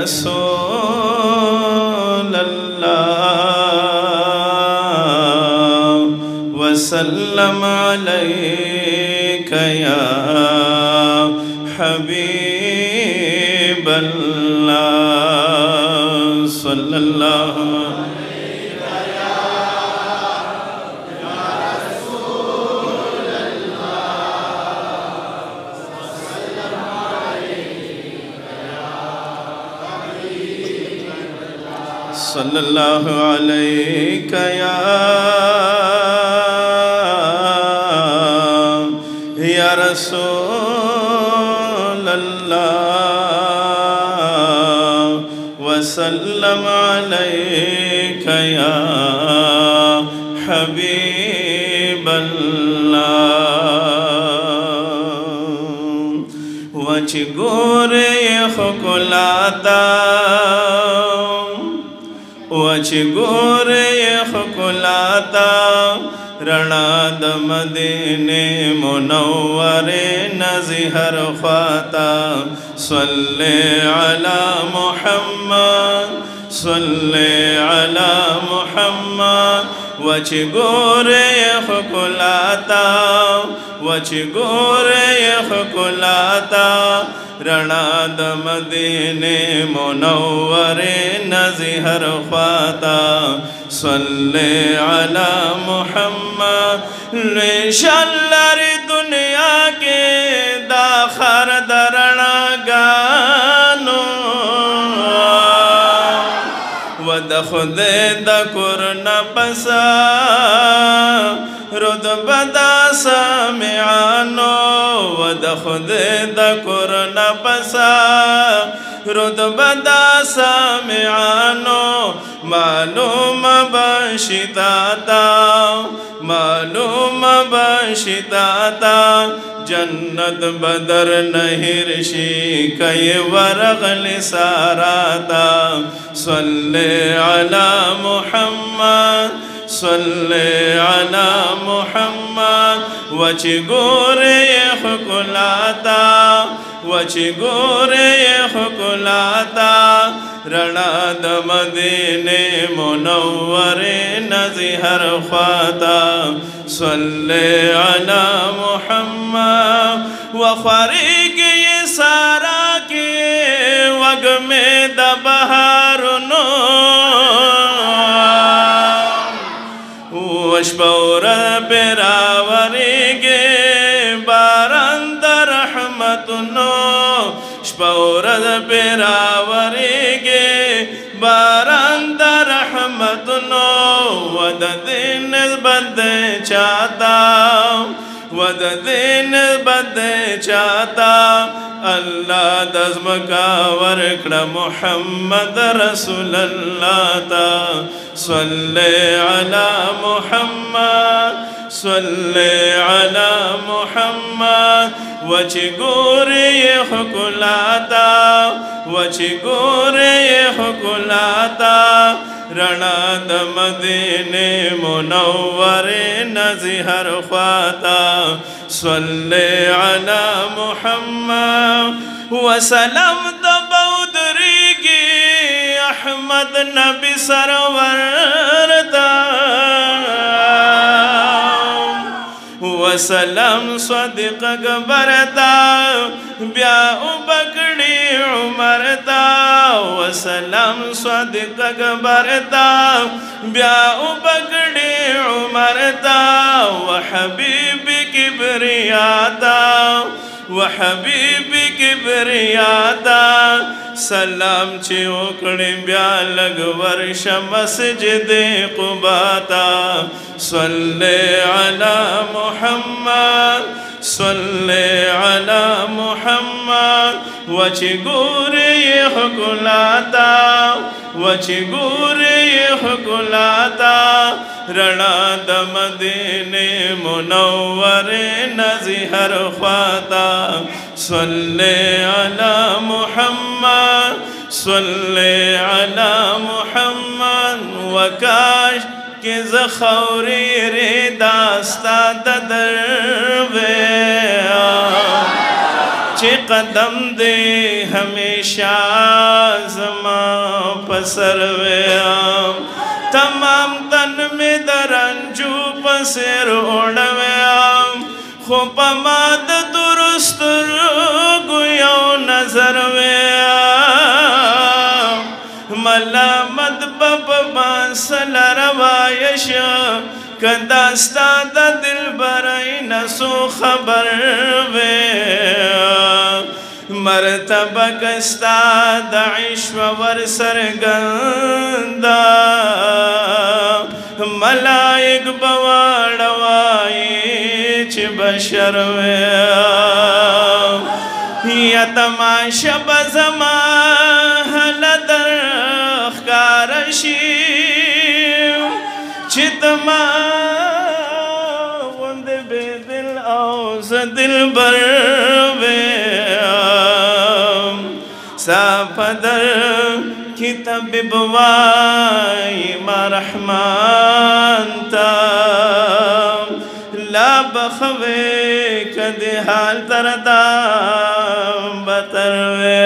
रसूल अल्लाह वसल्लम अलैका या हबीब अल्लाह सल्लल्लाहु सल्लल्लाहु अलैका या रसूल अल्लाह वसल्लम अलैका या हबीब अल्लाह वच गोरे खुलाता वच गोरे खुलाता रणाद मदीने मुनव्वरे नज़हर ख्वाता सल्ले अला मुहम्मद सल्ले अला मुहम्मद वच गोरे खुलाता वच गोरे खुलाता रणाद मदीने मुनव्वरे नज़हर ख्वाता सल्ले अला मुहम्मद निशल्लर दुनिया के दाखर दरणा गानो वद खुदे दकुर न पसा रुद बदा समियानो वद खुदे दकुर न पसा रुद बदा समियानो मालूम बशिताता मालूम बशिताता जन्नत बदर नहिरशी कई वरगल साराता सल्ले अला मुहम्मद सल्ले अला मुहम्मद वच गोरे खुलाता वच गोरे खुलाता रणाद मदीने मुनव्वरे नज़हर ख्वाता सल्ले अला मुहम्मद व ख़रीक ये सारा के वग में दबहारुनो वशबौर पेरावरिगे बारंद रहमतुनो शबौर पेरावरिगे बारंद रहमतुनो वद दिन बद चाहता वद दिन बद चाहता अल्लाह दज़्म का वरकड़ मुहम्मद रसूल अल्लाह ता सल्ले अला मुहम्मद सल्ले अला मुहम्मद वच गोरे खुलाता वच गोरे खुलाता रणाद मदीने मुनव्वरे नज़हर ख्वाता सल्ले अला मुहम्मद वसलम दबौदरी की अहमद नबी सरवरता वसलम सदिक गबरता ब्या बकड़ी उमरता वसलम सदिक गबरता ब्या बकड़ी उमरता व हबीब किबरियाता व हबीब किबरियाता सलाम चे ओकड़े ब्या लग वर्ष मस्जिद कुबाता सल्ले अला मुहम्मद सल्ले अला मुहम्मद वच गोरे खुलाता वच गोरे खुलाता रणाद मदीने मुनव्वरे नज़हर ख्वाता सल्ले अला मुहम्मद सल्ले अला मुहम्मद वकाश के ज़खौरी रे दास्ता दरवे चे कदम दे हमेशा ज़मा पसर वयाम तमाम तन में दरंजू पसर उड़वयाम खुपमाद दुरुस्त गुयो नजर वयाम मलामत बब बांसल रवायश कदास्ता दा दिल बरई नसो खबर वे मरतबा कस्ता दाइश्व वर सरगंदा मलाइक बवाड़वाई च बशर वे या तमाशा बज़मा हलदर कारशी चितमा वंद बेदिल औस दिल बर वे साफदर की तबिबवाई मरहमान ता ला बखवे कद हाल तरदा बतर वे